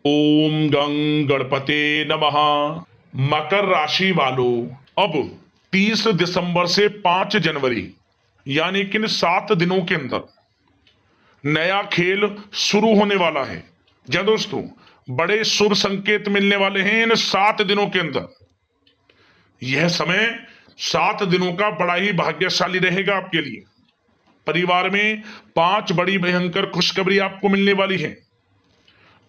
ओम गं गणपते नमः। मकर राशि वालों, अब 30 दिसंबर से 5 जनवरी यानी कि इन 7 दिनों के अंदर नया खेल शुरू होने वाला है। जी दोस्तों, बड़े शुभ संकेत मिलने वाले हैं इन 7 दिनों के अंदर। यह समय 7 दिनों का बड़ा ही भाग्यशाली रहेगा आपके लिए। परिवार में 5 बड़ी भयंकर खुशखबरी आपको मिलने वाली है।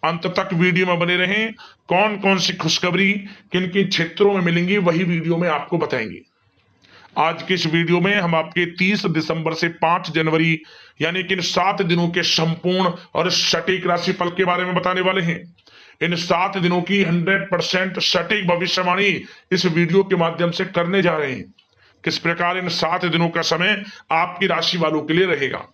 अंत तक वीडियो में बने रहें। कौन कौन सी खुशखबरी किन किन क्षेत्रों में मिलेंगी वही वीडियो में आपको बताएंगे। आज के इस वीडियो में हम आपके 30 दिसंबर से 5 जनवरी यानी कि इन 7 दिनों के संपूर्ण और सटीक राशिफल के बारे में बताने वाले हैं। इन 7 दिनों की 100% सटीक भविष्यवाणी इस वीडियो के माध्यम से करने जा रहे हैं। किस प्रकार इन 7 दिनों का समय आपकी राशि वालों के लिए रहेगा,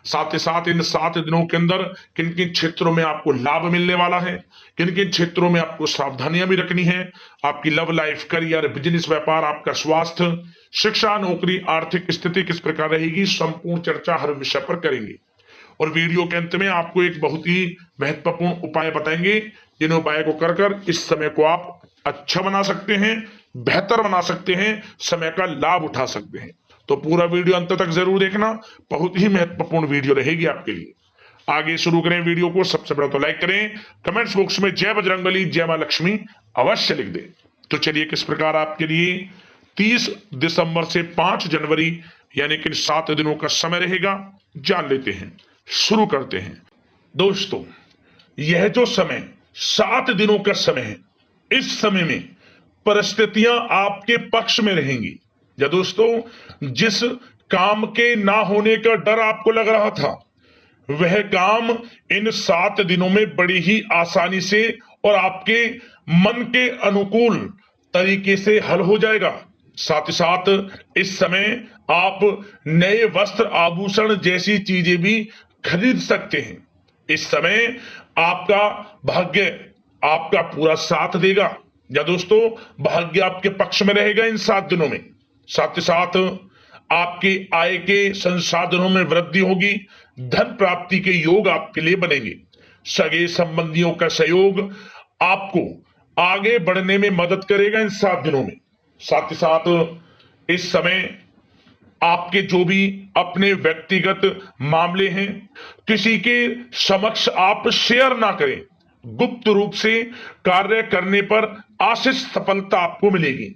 साथ ही साथ इन 7 दिनों के अंदर किन किन क्षेत्रों में आपको लाभ मिलने वाला है, किन किन क्षेत्रों में आपको सावधानियां भी रखनी है। आपकी लव लाइफ, करियर, बिजनेस, व्यापार, आपका स्वास्थ्य, शिक्षा, नौकरी, आर्थिक स्थिति किस प्रकार रहेगी, संपूर्ण चर्चा हर विषय पर करेंगे। और वीडियो के अंत में आपको एक बहुत ही महत्वपूर्ण उपाय बताएंगे, जिन उपाय को कर इस समय को आप अच्छा बना सकते हैं, बेहतर बना सकते हैं, समय का लाभ उठा सकते हैं। तो पूरा वीडियो अंत तक जरूर देखना, बहुत ही महत्वपूर्ण वीडियो रहेगी आपके लिए। आगे शुरू करें वीडियो को। सबसे पहले तो लाइक करें, कमेंट्स बॉक्स में जय बजरंगबली, जय मां लक्ष्मी अवश्य लिख दें। तो चलिए किस प्रकार आपके लिए 30 दिसंबर से 5 जनवरी यानी कि 7 दिनों का समय रहेगा, जान लेते हैं। शुरू करते हैं। दोस्तों, यह जो समय 7 दिनों का समय है, इस समय में परिस्थितियां आपके पक्ष में रहेंगी। या दोस्तों, जिस काम के ना होने का डर आपको लग रहा था, वह काम इन 7 दिनों में बड़ी ही आसानी से और आपके मन के अनुकूल तरीके से हल हो जाएगा। साथ ही साथ इस समय आप नए वस्त्र, आभूषण जैसी चीजें भी खरीद सकते हैं। इस समय आपका भाग्य आपका पूरा साथ देगा। या दोस्तों, भाग्य आपके पक्ष में रहेगा इन 7 दिनों में। साथ ही साथ आपकी आय के संसाधनों में वृद्धि होगी, धन प्राप्ति के योग आपके लिए बनेंगे। सगे संबंधियों का सहयोग आपको आगे बढ़ने में मदद करेगा इन 7 दिनों में। साथ ही साथ इस समय आपके जो भी अपने व्यक्तिगत मामले हैं, किसी के समक्ष आप शेयर ना करें। गुप्त रूप से कार्य करने पर आशीष सफलता आपको मिलेगी।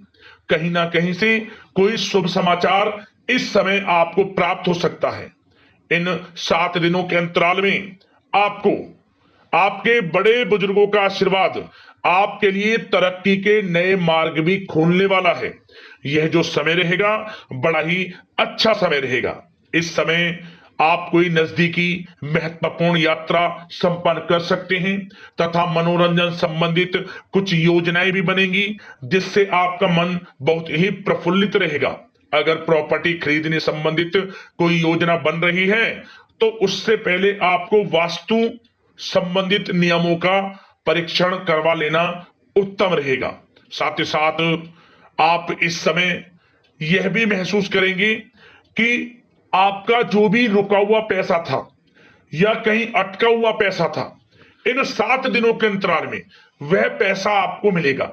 कहीं ना कहीं से कोई शुभ समाचार इस समय आपको प्राप्त हो सकता है। इन 7 दिनों के अंतराल में आपको आपके बड़े बुजुर्गों का आशीर्वाद आपके लिए तरक्की के नए मार्ग भी खोलने वाला है। यह जो समय रहेगा, बड़ा ही अच्छा समय रहेगा। इस समय आप कोई नजदीकी महत्वपूर्ण यात्रा संपन्न कर सकते हैं तथा मनोरंजन संबंधित कुछ योजनाएं भी बनेंगी, जिससे आपका मन बहुत ही प्रफुल्लित रहेगा। अगर प्रॉपर्टी खरीदने संबंधित कोई योजना बन रही है, तो उससे पहले आपको वास्तु संबंधित नियमों का परीक्षण करवा लेना उत्तम रहेगा। साथ ही साथ आप इस समय यह भी महसूस करेंगे कि आपका जो भी रुका हुआ पैसा था या कहीं अटका हुआ पैसा था, इन 7 दिनों के अंतराल में वह पैसा आपको मिलेगा।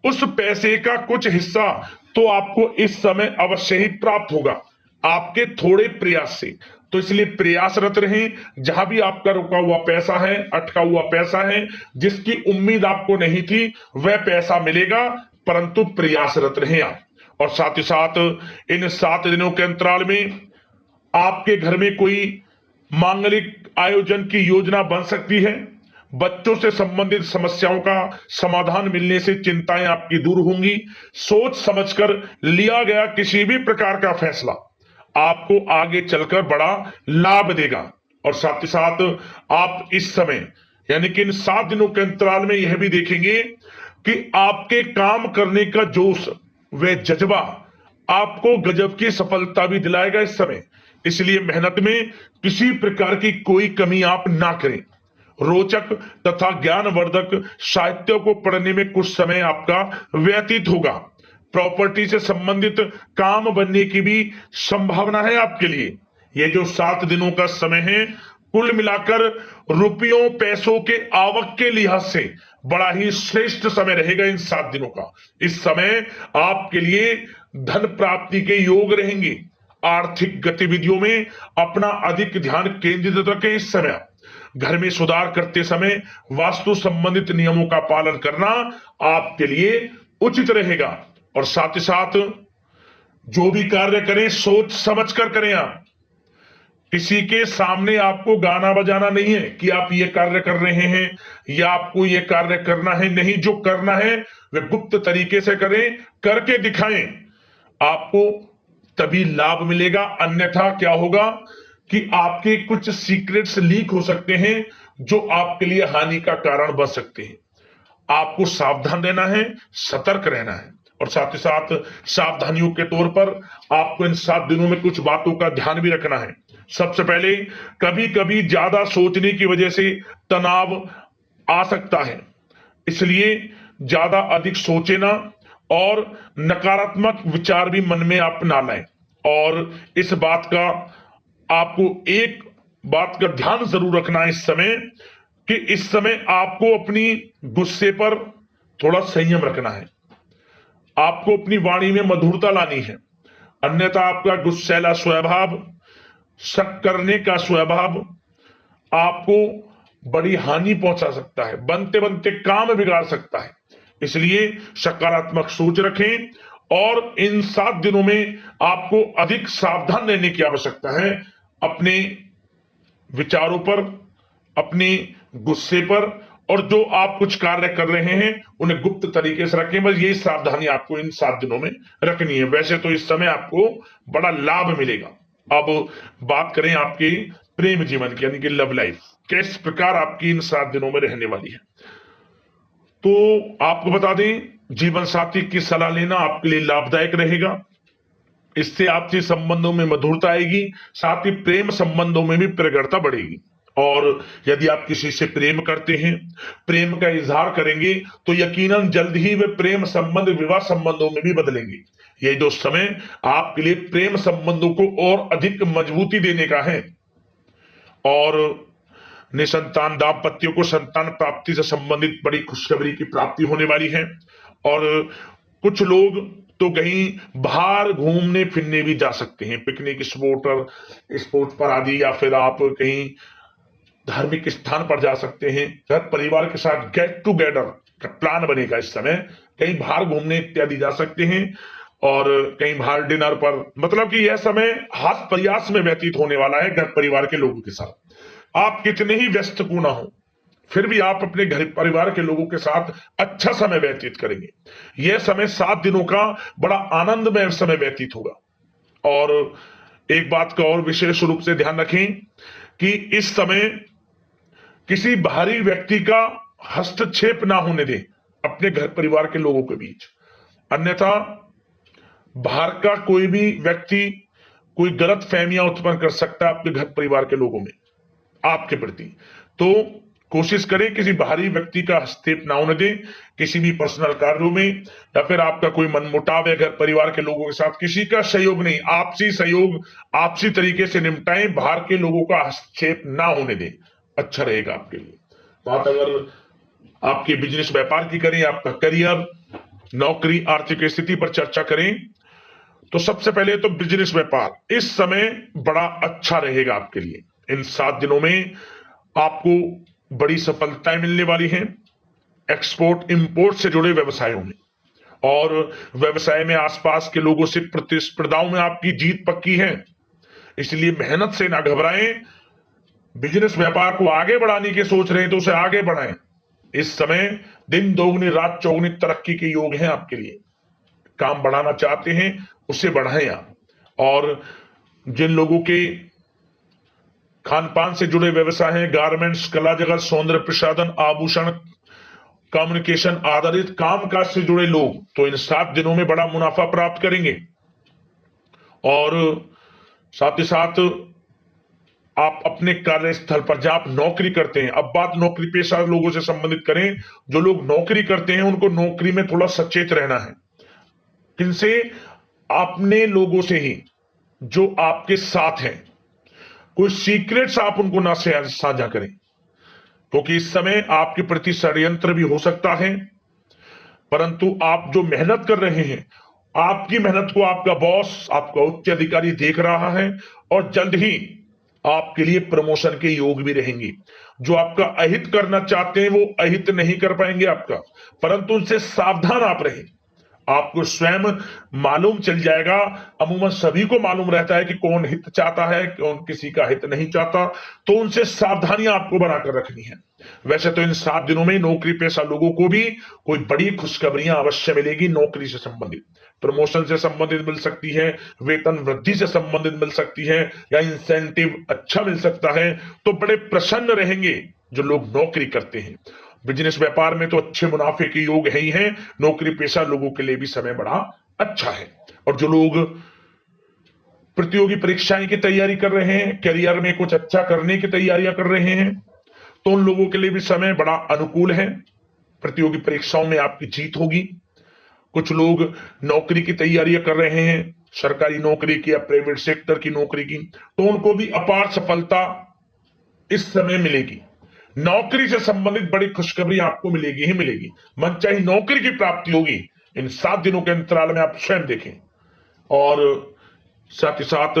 उस पैसे का कुछ हिस्सा तो आपको इस समय अवश्य ही प्राप्त होगा, आपके थोड़े प्रयास से। तो इसलिए प्रयासरत रहें। जहां भी आपका रुका हुआ पैसा है, अटका हुआ पैसा है, जिसकी उम्मीद आपको नहीं थी, वह पैसा मिलेगा, परंतु प्रयासरत रहें आप। और साथ ही साथ इन 7 दिनों के अंतराल में आपके घर में कोई मांगलिक आयोजन की योजना बन सकती है। बच्चों से संबंधित समस्याओं का समाधान मिलने से चिंताएं आपकी दूर होंगी। सोच समझकर लिया गया किसी भी प्रकार का फैसला आपको आगे चलकर बड़ा लाभ देगा। और साथ ही साथ आप इस समय यानी कि इन 7 दिनों के अंतराल में यह भी देखेंगे कि आपके काम करने का जोश, वह जज्बा आपको गजब की सफलता भी दिलाएगा इस समय। इसलिए मेहनत में किसी प्रकार की कोई कमी आप ना करें। रोचक तथा ज्ञानवर्धक साहित्य को पढ़ने में कुछ समय आपका व्यतीत होगा। प्रॉपर्टी से संबंधित काम बनने की भी संभावना है आपके लिए। ये जो 7 दिनों का समय है, कुल मिलाकर रुपयों पैसों के आवक के लिहाज से बड़ा ही श्रेष्ठ समय रहेगा इन 7 दिनों का। इस समय आपके लिए धन प्राप्ति के योग रहेंगे। आर्थिक गतिविधियों में अपना अधिक ध्यान केंद्रित रखें। इस समय घर में सुधार करते समय वास्तु संबंधित नियमों का पालन करना आपके लिए उचित रहेगा। और साथ ही साथ जो भी कार्य करें सोच समझ कर करें। आप किसी के सामने आपको गाना बजाना नहीं है कि आप ये कार्य कर रहे हैं या आपको ये कार्य करना है। नहीं, जो करना है वह गुप्त तरीके से करें, करके दिखाएं। आपको तभी लाभ मिलेगा, अन्यथा क्या होगा कि आपके कुछ सीक्रेट्स लीक हो सकते हैं जो आपके लिए हानि का कारण बन सकते हैं। आपको सावधान रहना है, सतर्क रहना है। और साथ ही साथ सावधानियों के तौर पर आपको इन 7 दिनों में कुछ बातों का ध्यान भी रखना है। सबसे पहले, कभी कभी ज्यादा सोचने की वजह से तनाव आ सकता है, इसलिए ज्यादा अधिक सोचे ना और नकारात्मक विचार भी मन में आप ना लाएं। और इस बात का आपको एक बात का ध्यान जरूर रखना है इस समय, कि इस समय आपको अपनी गुस्से पर थोड़ा संयम रखना है। आपको अपनी वाणी में मधुरता लानी है, अन्यथा आपका गुस्सैला स्वभाव, शक करने का स्वभाव आपको बड़ी हानि पहुंचा सकता है, बनते बनते काम बिगाड़ सकता है। इसलिए सकारात्मक सोच रखें और इन 7 दिनों में आपको अधिक सावधान रहने की आवश्यकता है। अपने विचारों पर, अपने गुस्से पर, और जो आप कुछ कार्य कर रहे हैं उन्हें गुप्त तरीके से रखें। बस यही सावधानी आपको इन 7 दिनों में रखनी है। वैसे तो इस समय आपको बड़ा लाभ मिलेगा। अब बात करें आपके प्रेम जीवन की, यानी कि लव लाइफ किस प्रकार आपकी इन 7 दिनों में रहने वाली है। तो आपको बता दें, जीवन साथी की सलाह लेना आपके लिए लाभदायक रहेगा। इससे आपसी संबंधों में मधुरता आएगी, साथ ही प्रेम संबंधों में भी प्रगाढ़ता बढ़ेगी। और यदि आप किसी से प्रेम करते हैं, प्रेम का इजहार करेंगे, तो यकीनन जल्द ही वे प्रेम संबंध विवाह संबंधों में भी बदलेंगे। ये जो समय आपके लिए प्रेम संबंधों को और अधिक मजबूती देने का है। और निसंतान दाम्पत्यों को संतान प्राप्ति से संबंधित बड़ी खुशखबरी की प्राप्ति होने वाली है। और कुछ लोग तो कहीं बाहर घूमने फिरने भी जा सकते हैं, पिकनिक स्पॉट पर आदि, या फिर आप कहीं धार्मिक स्थान पर जा सकते हैं। घर परिवार के साथ गेट टुगेदर का प्लान बनेगा। इस समय कहीं बाहर घूमने इत्यादि जा सकते हैं और कहीं बाहर डिनर पर, मतलब कि यह समय हास प्रयास में व्यतीत होने वाला है घर परिवार के लोगों के साथ। आप कितने ही व्यस्त क्यों ना हो, फिर भी आप अपने घर परिवार के लोगों के साथ अच्छा समय व्यतीत करेंगे। यह समय 7 दिनों का बड़ा आनंदमय समय व्यतीत होगा। और एक बात का और विशेष रूप से ध्यान रखें कि इस समय किसी बाहरी व्यक्ति का हस्तक्षेप ना होने दें अपने घर परिवार के लोगों के बीच, अन्यथा बाहर का कोई भी व्यक्ति कोई गलत फहमियां उत्पन्न कर सकता है आपके घर परिवार के लोगों में आपके प्रति। तो कोशिश करें किसी बाहरी व्यक्ति का हस्तक्षेप ना होने दें किसी भी पर्सनल कार्यों में, या फिर आपका कोई मनमुटाव है घर परिवार के लोगों के साथ, किसी का सहयोग नहीं, आपसी सहयोग आपसी तरीके से निपटाएं, बाहर के लोगों का हस्तक्षेप ना होने दें, अच्छा रहेगा आपके लिए। बात अगर आपके बिजनेस व्यापार की करें, आपका करियर, नौकरी, आर्थिक स्थिति पर चर्चा करें, तो सबसे पहले तो बिजनेस व्यापार इस समय बड़ा अच्छा रहेगा आपके लिए। इन 7 दिनों में आपको बड़ी सफलताएं मिलने वाली हैं एक्सपोर्ट इंपोर्ट से जुड़े व्यवसायों में, और व्यवसाय में आसपास के लोगों से प्रतिस्पर्धाओं में आपकी जीत पक्की है। इसलिए मेहनत से ना घबराएं। बिजनेस व्यापार को आगे बढ़ाने की सोच रहे हैं तो उसे आगे बढ़ाएं। इस समय दिन दोगुनी रात चौगुनी तरक्की के योग हैं आपके लिए। काम बढ़ाना चाहते हैं उसे बढ़ाएं आप। और जिन लोगों के खान पान से जुड़े व्यवसाय हैं, गारमेंट्स, कला जगत, सौंदर्य प्रसाधन, आभूषण, कम्युनिकेशन आधारित कामकाज से जुड़े लोग, तो इन 7 दिनों में बड़ा मुनाफा प्राप्त करेंगे। और साथ ही साथ आप अपने कार्यस्थल पर जहां आप नौकरी करते हैं, अब बात नौकरी पेशा लोगों से संबंधित करें, जो लोग नौकरी करते हैं उनको नौकरी में थोड़ा सचेत रहना है। किनसे? अपने लोगों से ही जो आपके साथ हैं। कोई सीक्रेट्स आप उनको ना साझा करें, क्योंकि इस समय आपके प्रति षड्यंत्र भी हो सकता है। परंतु आप जो मेहनत कर रहे हैं, आपकी मेहनत को आपका बॉस, आपका उच्च अधिकारी देख रहा है और जल्द ही आपके लिए प्रमोशन के योग भी रहेंगे। जो आपका अहित करना चाहते हैं वो अहित नहीं कर पाएंगे आपका, परंतु उनसे सावधान आप रहें। आपको स्वयं मालूम चल जाएगा, अमूमन सभी को मालूम रहता है कि कौन हित चाहता है, कौन किसी का हित नहीं चाहता, तो उनसे सावधानियां आपको बनाकर रखनी है। वैसे तो इन 7 दिनों में नौकरी पेशा लोगों को भी कोई बड़ी खुशखबरियां अवश्य मिलेगी। नौकरी से संबंधित, प्रमोशन से संबंधित मिल सकती है, वेतन वृद्धि से संबंधित मिल सकती है, या इंसेंटिव अच्छा मिल सकता है। तो बड़े प्रसन्न रहेंगे जो लोग नौकरी करते हैं। बिजनेस व्यापार में तो अच्छे मुनाफे के योग है ही है। नौकरी पेशा लोगों के लिए भी समय बड़ा अच्छा है। और जो लोग प्रतियोगी परीक्षाएं की तैयारी कर रहे हैं, करियर में कुछ अच्छा करने की तैयारियां कर रहे हैं, तो उन लोगों के लिए भी समय बड़ा अनुकूल है। प्रतियोगी परीक्षाओं में आपकी जीत होगी। कुछ लोग नौकरी की तैयारियां कर रहे हैं, सरकारी नौकरी की या प्राइवेट सेक्टर की नौकरी की, तो उनको भी अपार सफलता इस समय मिलेगी। नौकरी से संबंधित बड़ी खुशखबरी आपको मिलेगी ही मिलेगी। मनचाही नौकरी की प्राप्ति होगी इन 7 दिनों के अंतराल में, आप स्वयं देखें। और साथ ही साथ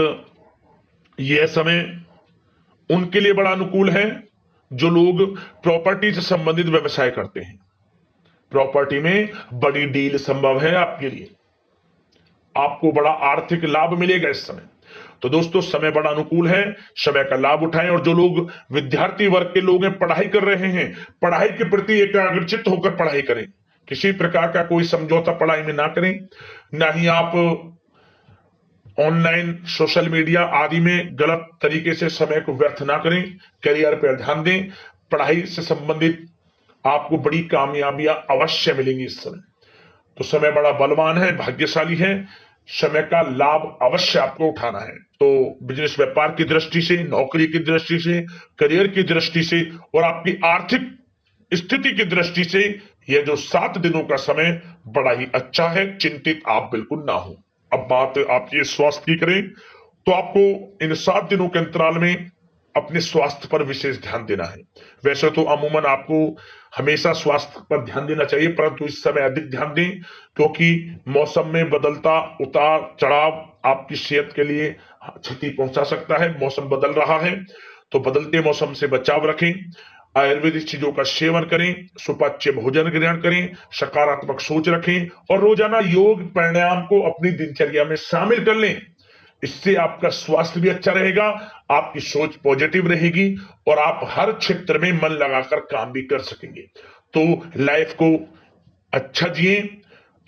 यह समय उनके लिए बड़ा अनुकूल है जो लोग प्रॉपर्टी से संबंधित व्यवसाय करते हैं। प्रॉपर्टी में बड़ी डील संभव है आपके लिए, आपको बड़ा आर्थिक लाभ मिलेगा इस समय। तो दोस्तों, समय बड़ा अनुकूल है, समय का लाभ उठाएं। और जो लोग विद्यार्थी वर्ग के लोग हैं, पढ़ाई कर रहे हैं, पढ़ाई के प्रति एकाग्रचित्त होकर पढ़ाई करें। किसी प्रकार का कोई समझौता पढ़ाई में ना करें, ना ही आप ऑनलाइन सोशल मीडिया आदि में गलत तरीके से समय को व्यर्थ ना करें। करियर पर ध्यान दें। पढ़ाई से संबंधित आपको बड़ी कामयाबियां अवश्य मिलेंगी इस समय। तो समय बड़ा बलवान है, भाग्यशाली है। समय का लाभ अवश्य आपको उठाना है। तो बिजनेस व्यापार की दृष्टि से, नौकरी की दृष्टि से, करियर की दृष्टि से और आपकी आर्थिक स्थिति की दृष्टि से यह जो 7 दिनों का समय बड़ा ही अच्छा है। चिंतित आप बिल्कुल ना हो। अब बात आपके स्वास्थ्य की करें तो आपको इन 7 दिनों के अंतराल में अपने स्वास्थ्य पर विशेष ध्यान देना है। वैसे तो अमूमन आपको हमेशा स्वास्थ्य पर ध्यान देना चाहिए, परंतु इस समय अधिक ध्यान दें, क्योंकि मौसम में बदलता उतार चढ़ाव आपकी सेहत के लिए क्षति पहुंचा सकता है। मौसम बदल रहा है, तो बदलते मौसम से बचाव रखें। आयुर्वेदिक चीजों का सेवन करें, सुपाच्य भोजन ग्रहण करें, सकारात्मक सोच रखें और रोजाना योग प्राणायाम को अपनी दिनचर्या में शामिल कर लें। इससे आपका स्वास्थ्य भी अच्छा रहेगा, आपकी सोच पॉजिटिव रहेगी और आप हर क्षेत्र में मन लगाकर काम भी कर सकेंगे। तो लाइफ को अच्छा जिए,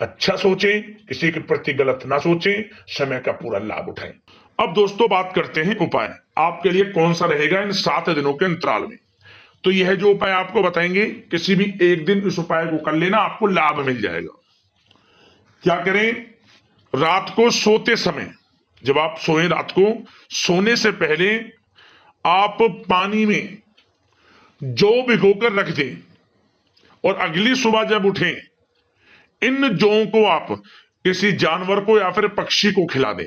अच्छा सोचें, किसी के प्रति गलत ना सोचें, समय का पूरा लाभ उठाएं। अब दोस्तों बात करते हैं उपाय आपके लिए कौन सा रहेगा इन 7 दिनों के अंतराल में। तो यह जो उपाय आपको बताएंगे, किसी भी एक दिन इस उपाय को कर लेना, आपको लाभ मिल जाएगा। क्या करें? रात को सोते समय, जब आप सोए, रात को सोने से पहले आप पानी में जौ भिगोकर रख दें और अगली सुबह जब उठें, इन जौ को आप किसी जानवर को या फिर पक्षी को खिला दें।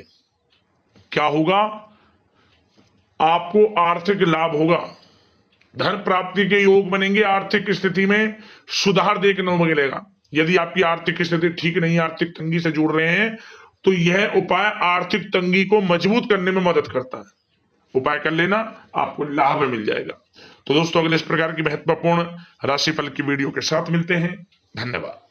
क्या होगा? आपको आर्थिक लाभ होगा, धन प्राप्ति के योग बनेंगे, आर्थिक स्थिति में सुधार देखने को मिलेगा। यदि आपकी आर्थिक स्थिति ठीक नहीं, आर्थिक तंगी से जुड़ रहे हैं, तो यह उपाय आर्थिक तंगी को मजबूत करने में मदद करता है। उपाय कर लेना, आपको लाभ मिल जाएगा। तो दोस्तों, अगले इस प्रकार की महत्वपूर्ण राशिफल की वीडियो के साथ मिलते हैं। धन्यवाद।